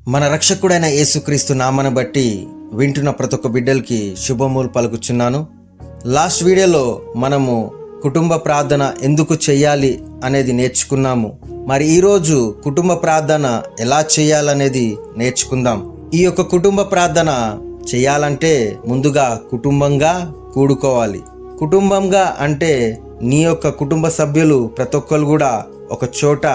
మన రక్షకుడైన యేసుక్రీస్తు నామను బట్టి వింటున్న ప్రతి ఒక్క బిడ్డలకి శుభములు పలుకుచున్నాను. లాస్ట్ వీడియోలో మనము కుటుంబ ప్రార్థన ఎందుకు చేయాలి అనేది నేర్చుకున్నాము. మరి ఈరోజు కుటుంబ ప్రార్థన ఎలా చేయాలనేది నేర్చుకుందాం. ఈ యొక్క కుటుంబ ప్రార్థన చేయాలంటే ముందుగా కుటుంబంగా కూడుకోవాలి. కుటుంబంగా అంటే నీ యొక్క కుటుంబ సభ్యులు ప్రతి ఒక్కరు కూడా ఒక చోట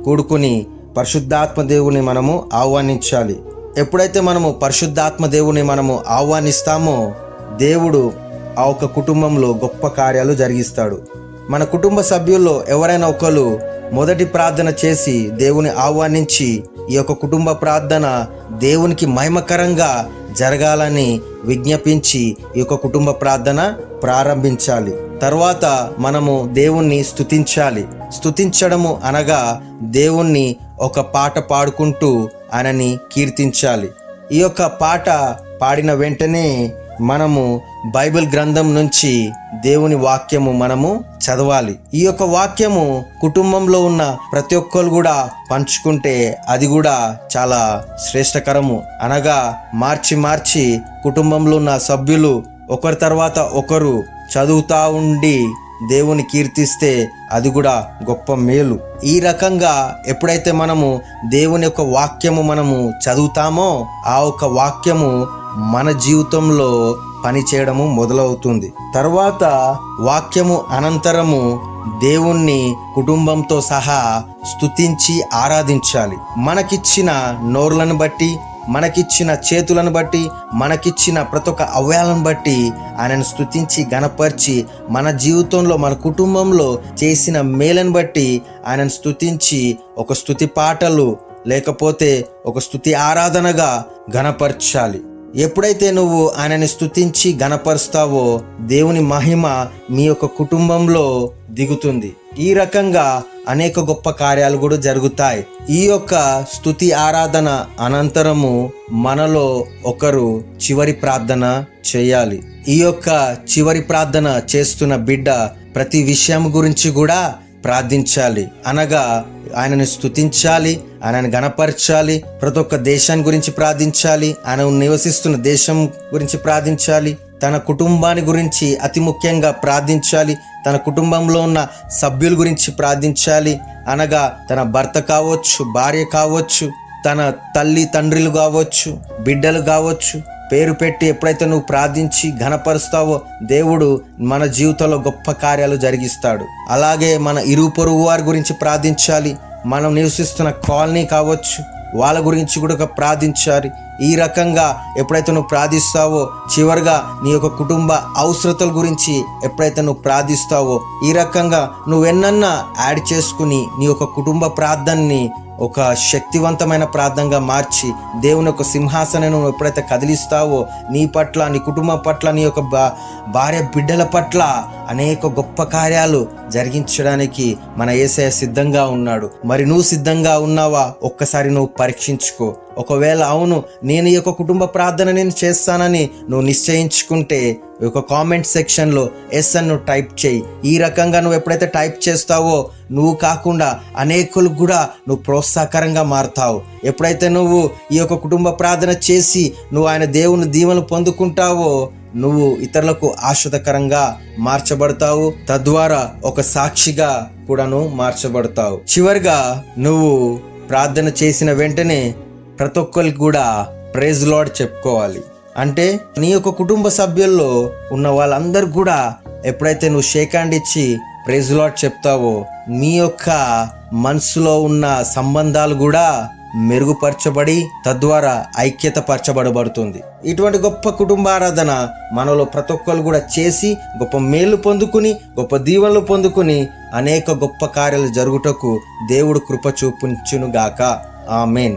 కూడుకుని పరిశుద్ధాత్మ దేవుని మనము ఆహ్వానించాలి. ఎప్పుడైతే మనము పరిశుద్ధాత్మ దేవుని మనము ఆహ్వానిస్తామో దేవుడు ఆ ఒక్క కుటుంబంలో గొప్ప కార్యాలు జరిగిస్తాడు. మన కుటుంబ సభ్యుల్లో ఎవరైనా ఒకరు మొదటి ప్రార్థన చేసి దేవుని ఆహ్వానించి ఈ యొక్క కుటుంబ ప్రార్థన దేవునికి మహిమకరంగా జరగాలని విజ్ఞాపించి ఈ యొక్క కుటుంబ ప్రార్థన ప్రారంభించాలి. తర్వాత మనము దేవుణ్ణి స్తుతించాలి. స్తుతించడము అనగా దేవుణ్ణి ఒక పాట పాడుకుంటూ ఆయనని కీర్తించాలి. ఈ యొక్క పాట పాడిన వెంటనే మనము బైబిల్ గ్రంథం నుంచి దేవుని వాక్యము మనము చదవాలి. ఈ యొక్క వాక్యము కుటుంబంలో ఉన్న ప్రతి ఒక్కరు కూడా పంచుకుంటే అది కూడా చాలా శ్రేష్టకరము. అనగా మార్చి కుటుంబంలో ఉన్న సభ్యులు ఒకరి తర్వాత ఒకరు చదువుతా ఉండి దేవుని కీర్తిస్తే అది కూడా గొప్ప మేలు. ఈ రకంగా ఎప్పుడైతే మనము దేవుని యొక్క వాక్యము మనము చదువుతామో ఆ ఒక వాక్యము మన జీవితంలో పనిచేయడము మొదలవుతుంది. తర్వాత వాక్యము అనంతరము దేవుణ్ణి కుటుంబంతో సహా స్తుతించి ఆరాధించాలి. మనకిచ్చిన నోరులను బట్టి, మనకిచ్చిన చేతులను బట్టి, మనకిచ్చిన ప్రతి ఒక్క అవయవాలను బట్టి ఆయనను స్తుతించి గణపరిచి మన జీవితంలో మన కుటుంబంలో చేసిన మేలను బట్టి ఆయనను స్తుతించి ఒక స్తుతి పాటలు లేకపోతే ఒక స్తుతి ఆరాధనగా గణపరచాలి. ఎప్పుడైతే నువ్వు ఆయనని స్తుతించి గణపరుస్తావో దేవుని మహిమ మీ యొక్క కుటుంబంలో దిగుతుంది. ఈ రకంగా అనేక గొప్ప కార్యాలు కూడా జరుగుతాయి. ఈ యొక్క స్తుతి ఆరాధన అనంతరము మనలో ఒకరు చివరి ప్రార్థన చేయాలి. ఈ యొక్క చివరి ప్రార్థన చేస్తున్న బిడ్డ ప్రతి విషయం గురించి కూడా ప్రార్థించాలి. అనగా ఆయనను స్తుతించాలి, ఆయనను గణపరచాలి, ప్రతి ఒక్క దేశాన్ని గురించి ప్రార్థించాలి, ఆయన నివసిస్తున్న దేశం గురించి ప్రార్థించాలి, తన కుటుంబాన్ని గురించి అతి ముఖ్యంగా ప్రార్థించాలి, తన కుటుంబంలో ఉన్న సభ్యుల గురించి ప్రార్థించాలి. అనగా తన భర్త కావచ్చు, భార్య కావచ్చు, తన తల్లి తండ్రులు కావచ్చు, బిడ్డలు కావచ్చు, పేరు పెట్టి ఎప్పుడైతే నువ్వు ప్రార్థించి ఘనపరుస్తావో దేవుడు మన జీవితంలో గొప్ప కార్యాలు జరిగిస్తాడు. అలాగే మన ఇరుగు పొరుగు వారి గురించి ప్రార్థించాలి. మనం నివసిస్తున్న కాలనీ కావచ్చు వాళ్ళ గురించి కూడా ప్రార్థించాలి. ఈ రకంగా ఎప్పుడైతే నువ్వు ప్రార్థిస్తావో చివరిగా నీ యొక్క కుటుంబ అవసరతల గురించి ఎప్పుడైతే నువ్వు ప్రార్థిస్తావో ఈ రకంగా నువ్వెన్నన్నా యాడ్ చేసుకుని నీ యొక్క కుటుంబ ప్రార్థనని ఒక శక్తివంతమైన ప్రార్థనగా మార్చి దేవుని యొక్క సింహాసనం నువ్వు ఎప్పుడైతే కదిలిస్తావో నీ పట్ల, నీ కుటుంబం పట్ల, నీ యొక్క భార్య బిడ్డల పట్ల అనేక గొప్ప కార్యాలు జరిగించడానికి మన యేసయ్య సిద్ధంగా ఉన్నాడు. మరి నువ్వు సిద్ధంగా ఉన్నావా? ఒక్కసారి నువ్వు పరీక్షించుకో. ఒకవేళ అవును నేను ఈ యొక్క కుటుంబ ప్రార్థన నేను చేస్తానని నువ్వు నిశ్చయించుకుంటే ఈ యొక్క కామెంట్ సెక్షన్లో ఎస్ అని నువ్వు టైప్ చేయి. ఈ రకంగా నువ్వు ఎప్పుడైతే టైప్ చేస్తావో నువ్వు కాకుండా అనేకులకు కూడా నువ్వు ప్రోత్సాహకరంగా మారుతావు. ఎప్పుడైతే నువ్వు ఈ యొక్క కుటుంబ ప్రార్థన చేసి నువ్వు ఆయన దేవుని దీవెనలు పొందుకుంటావో నువ్వు ఇతరులకు ఆశ్వాదకరంగా మార్చబడతావు. తద్వారా ఒక సాక్షిగా కూడాను మార్చబడతావు. చివరిగా నువ్వు ప్రార్థన చేసిన వెంటనే ప్రతి ఒక్కరికి కూడా ప్రైజ్ లార్డ్ చెప్పుకోవాలి. అంటే నీ యొక్క కుటుంబ సభ్యుల్లో ఉన్న వాళ్ళందరూ కూడా ఎప్పుడైతే నువ్వు షేక్ హ్యాండ్ ఇచ్చి ప్రైజ్ లార్డ్ చెప్తావో మీ యొక్క మనసులో ఉన్న సంబంధాలు కూడా మెరుగుపరచబడి తద్వారా ఐక్యత పరచబడబడుతుంది. ఇటువంటి గొప్ప కుటుంబ ఆరాధన మనలో ప్రతి ఒక్కరు కూడా చేసి గొప్ప మేలు పొందుకుని గొప్ప దీవెనలు పొందుకుని అనేక గొప్ప కార్యాలు జరుగుటకు దేవుడు కృప చూపించునుగాక. ఆమేన్.